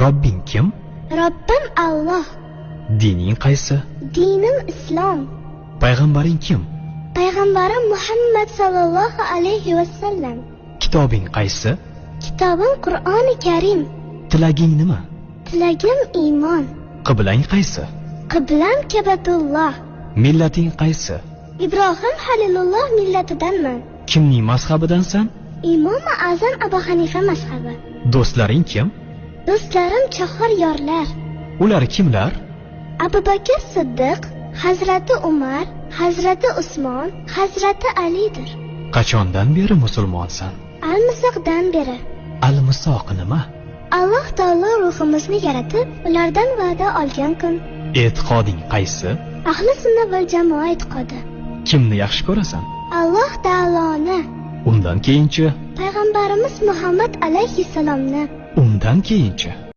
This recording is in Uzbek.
Robbing kim? Robbim Alloh. Dining qaysi? Dinim Islom. Payg'ambaring kim? Payg'ambarim Muhammad sallallohu alayhi vasallam. Kitobing qaysi? Kitobim Qur'oni Karim. Tilaging nima? Tilagim iymon. Qiblang qaysi? Qiblam Kabatulloh. Millating qaysi? Ibrohim Halilulloh millatidanman. Kimning mazhabidansan? Imom Azam Abu Hanifa mazhabi. Do'stlaring kim? Do'stlarim chahor yorlar. Ular kimlar? Abu Bakr Siddiq, Hazrati Umar, Hazrati Usmon, Hazrati Alidir. Qachondan beri musulmonsan? Al-Misoqdan beri. Al-Misoq nima? Alloh taolo ruhimizni yaratib, ulardan va'da olgan kun. E'tiqoding qaysi? Ahli sunna val jamoa e'tiqodi. Kimni yaxshi ko'rasan? Alloh taoloni. Undan keyinchi? Payg'ambarimiz Muhammad alayhissalomni. Undan keyinchi?